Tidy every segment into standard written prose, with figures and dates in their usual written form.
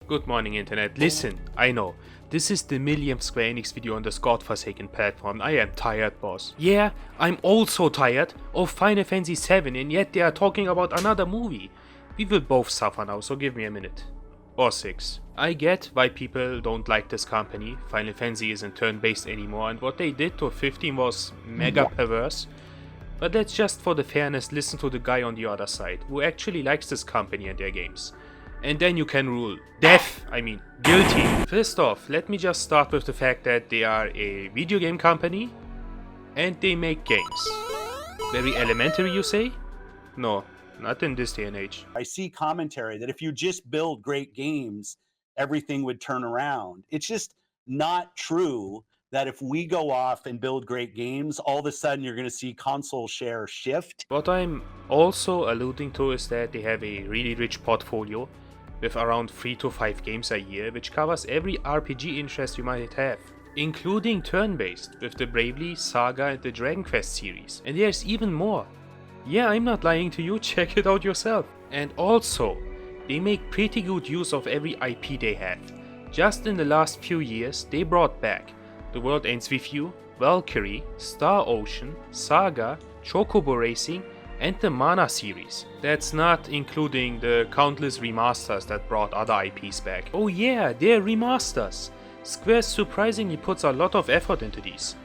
Good morning internet, listen, I know, this is the millionth Square Enix video on this godforsaken platform. I am tired, boss. Yeah, I'm also tired of Final Fantasy VII, and yet they are talking about another movie. We will both suffer now, so give me a minute. Or 6. I get why people don't like this company. Final Fantasy isn't turn-based anymore, and what they did to 15 was mega perverse. But let's just for the fairness listen to the guy on the other side, who actually likes this company and their games. And then you can rule guilty. First off, let me just start with the fact that they are a video game company and they make games. Very elementary, you say? No, not in this day and age. I see commentary that if you just build great games, everything would turn around. It's just not true that if we go off and build great games, all of a sudden you're going to see console share shift. What I'm also alluding to is that they have a really rich portfolio with around 3 to 5 games a year, which covers every RPG interest you might have, including turn-based with the Bravely, Saga and the Dragon Quest series. And there's even more. Yeah, I'm not lying to you, check it out yourself. And also, they make pretty good use of every IP they have. Just in the last few years, they brought back The World Ends With You, Valkyrie, Star Ocean, Saga, Chocobo Racing, and the Mana series. That's not including the countless remasters that brought other IPs back. Oh yeah, they're remasters! Square surprisingly puts a lot of effort into these.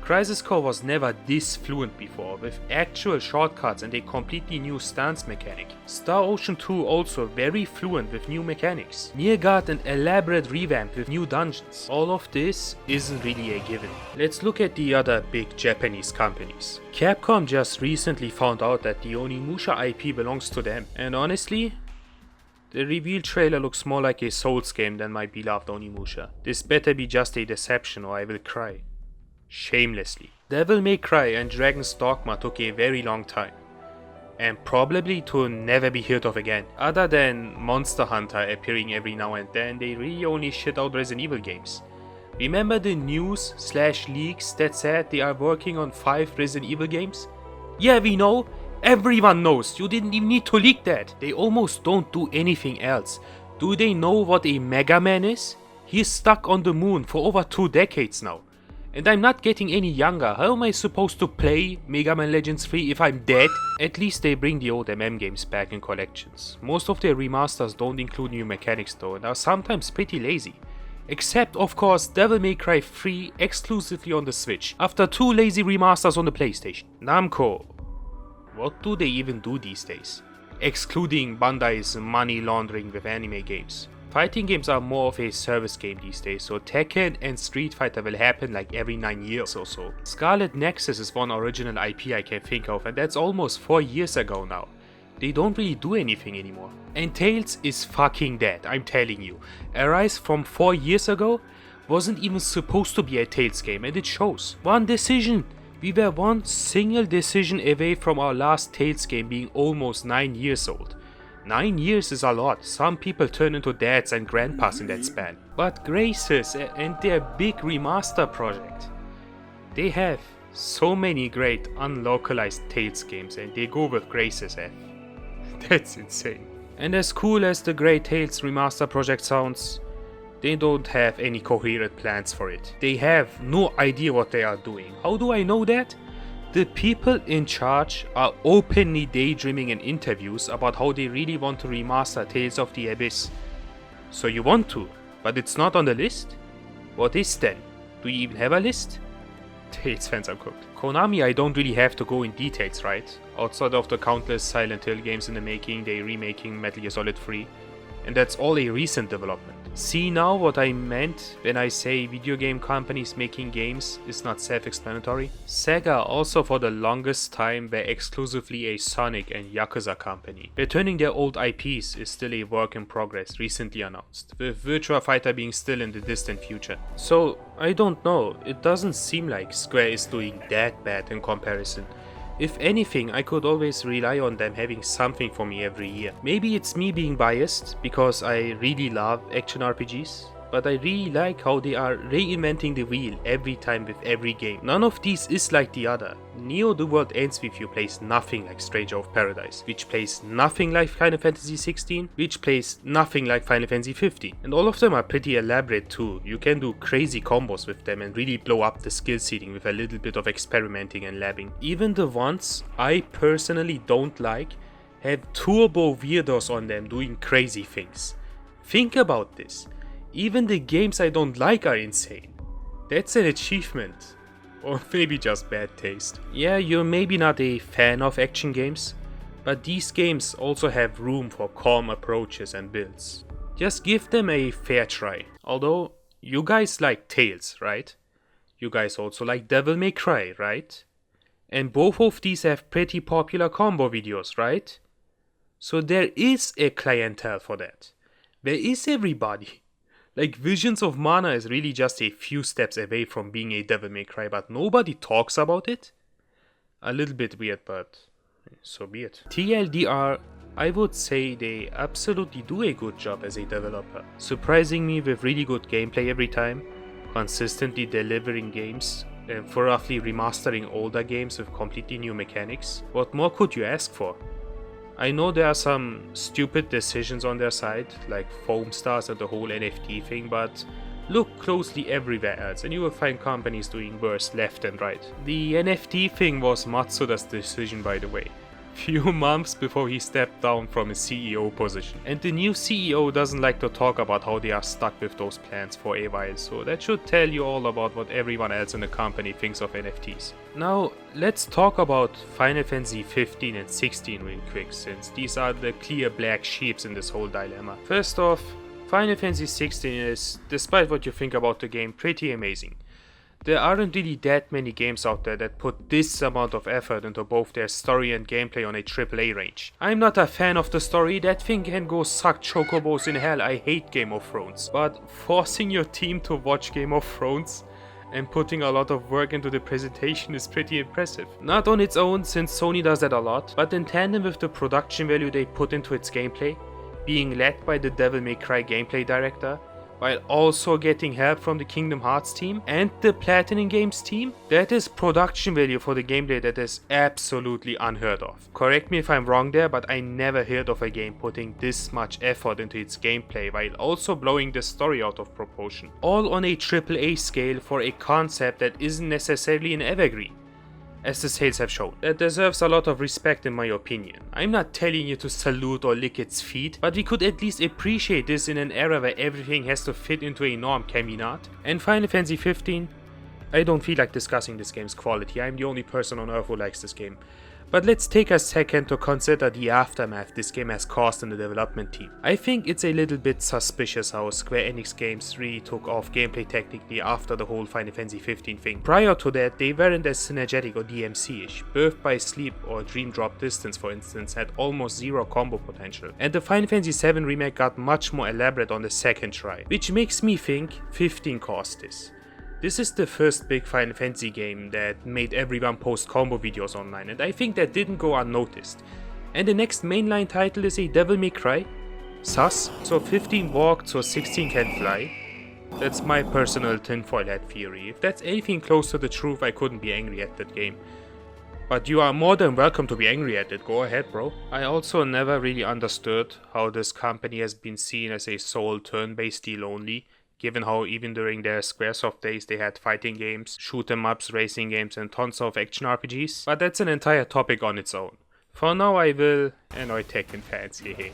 Crisis Core was never this fluent before, with actual shortcuts and a completely new stance mechanic. Star Ocean 2 also very fluent with new mechanics. Near got an elaborate revamp with new dungeons. All of this isn't really a given. Let's look at the other big Japanese companies. Capcom just recently found out that the Onimusha IP belongs to them, and honestly, the reveal trailer looks more like a Souls game than my beloved Onimusha. This better be just a deception or I will cry. Shamelessly. Devil May Cry and Dragon's Dogma took a very long time, and probably to never be heard of again. Other than Monster Hunter appearing every now and then, they really only shit out Resident Evil games. Remember the news/leaks that said they are working on 5 Resident Evil games? Yeah, we know. Everyone knows. You didn't even need to leak that. They almost don't do anything else. Do they know what a Mega Man is? He's stuck on the moon for over 2 decades now. And I'm not getting any younger. How am I supposed to play Mega Man Legends 3 if I'm dead? At least they bring the old MM games back in collections. Most of their remasters don't include new mechanics though and are sometimes pretty lazy. Except of course Devil May Cry 3 exclusively on the Switch, after 2 lazy remasters on the PlayStation. Namco, what do they even do these days? Excluding Bandai's money laundering with anime games. Fighting games are more of a service game these days, so Tekken and Street Fighter will happen like every 9 years or so. Scarlet Nexus is one original IP I can think of, and that's almost 4 years ago now. They don't really do anything anymore. And Tales is fucking dead, I'm telling you. Arise from 4 years ago wasn't even supposed to be a Tales game, and it shows. One decision! We were one single decision away from our last Tales game being almost 9 years old. 9 years is a lot. Some people turn into dads and grandpas in that span. But Graces and their big remaster project, they have so many great unlocalized Tales games and they go with Graces F. That's insane. And as cool as the Great Tales remaster project sounds, they don't have any coherent plans for it. They have no idea what they are doing. How do I know that? The people in charge are openly daydreaming in interviews about how they really want to remaster Tales of the Abyss. So you want to, but it's not on the list? What is then? Do you even have a list? Tales fans are cooked. Konami, I don't really have to go in details, right? Outside of the countless Silent Hill games in the making, they remaking Metal Gear Solid 3. And that's all a recent development. See now what I meant when I say video game companies making games is not self-explanatory? Sega also for the longest time were exclusively a Sonic and Yakuza company. Returning their old IPs is still a work in progress, recently announced, with Virtua Fighter being still in the distant future. So, I don't know, it doesn't seem like Square is doing that bad in comparison. If anything, I could always rely on them having something for me every year. Maybe it's me being biased, because I really love action RPGs, but I really like how they are reinventing the wheel every time with every game. None of these is like the other. Neo The World Ends With You plays nothing like Stranger of Paradise, which plays nothing like Final Fantasy 16, which plays nothing like Final Fantasy 15. And all of them are pretty elaborate too. You can do crazy combos with them and really blow up the skill ceiling with a little bit of experimenting and labbing. Even the ones I personally don't like have turbo weirdos on them doing crazy things. Think about this. Even the games I don't like are insane. That's an achievement. Or maybe just bad taste. Yeah, you're maybe not a fan of action games, but these games also have room for calm approaches and builds. Just give them a fair try. Although, you guys like Tales, right? You guys also like Devil May Cry, right? And both of these have pretty popular combo videos, right? So there is a clientele for that. There is everybody. Like, Visions of Mana is really just a few steps away from being a Devil May Cry, but nobody talks about it? A little bit weird, but so be it. TLDR, I would say they absolutely do a good job as a developer, surprising me with really good gameplay every time, consistently delivering games, and thoroughly remastering older games with completely new mechanics. What more could you ask for? I know there are some stupid decisions on their side, like foam stars and the whole NFT thing, but look closely everywhere else and you will find companies doing worse left and right. The NFT thing was Matsuda's decision, by the way, few months before he stepped down from his CEO position. And the new CEO doesn't like to talk about how they are stuck with those plans for a while, so that should tell you all about what everyone else in the company thinks of NFTs. Now, let's talk about Final Fantasy 15 and 16 real quick, since these are the clear black sheeps in this whole dilemma. First off, Final Fantasy 16 is, despite what you think about the game, pretty amazing. There aren't really that many games out there that put this amount of effort into both their story and gameplay on a AAA range. I'm not a fan of the story, that thing can go suck chocobos in hell, I hate Game of Thrones. But forcing your team to watch Game of Thrones and putting a lot of work into the presentation is pretty impressive. Not on its own, since Sony does that a lot, but in tandem with the production value they put into its gameplay, being led by the Devil May Cry gameplay director, while also getting help from the Kingdom Hearts team and the Platinum Games team. That is production value for the gameplay that is absolutely unheard of. Correct me if I'm wrong there, but I never heard of a game putting this much effort into its gameplay while also blowing the story out of proportion. All on a AAA scale for a concept that isn't necessarily an evergreen, as the sales have shown. That deserves a lot of respect in my opinion. I'm not telling you to salute or lick its feet, but we could at least appreciate this in an era where everything has to fit into a norm, can we not? And Final Fantasy 15, I don't feel like discussing this game's quality, I'm the only person on earth who likes this game. But let's take a second to consider the aftermath this game has caused in the development team. I think it's a little bit suspicious how Square Enix games really took off gameplay technically after the whole Final Fantasy 15 thing. Prior to that, they weren't as synergetic or DMC-ish. Birth by Sleep or Dream Drop Distance, for instance, had almost zero combo potential. And the Final Fantasy 7 remake got much more elaborate on the second try, which makes me think 15 caused this. This is the first big Final Fantasy game that made everyone post combo videos online, and I think that didn't go unnoticed. And the next mainline title is a Devil May Cry? Sus? So 15 walked, so 16 can fly? That's my personal tinfoil hat theory. If that's anything close to the truth, I couldn't be angry at that game. But you are more than welcome to be angry at it, go ahead bro. I also never really understood how this company has been seen as a sole turn-based deal only, given how even during their Squaresoft days they had fighting games, shoot 'em ups, racing games and tons of action RPGs, but that's an entire topic on its own. For now I will annoy Tekken fans, hehe.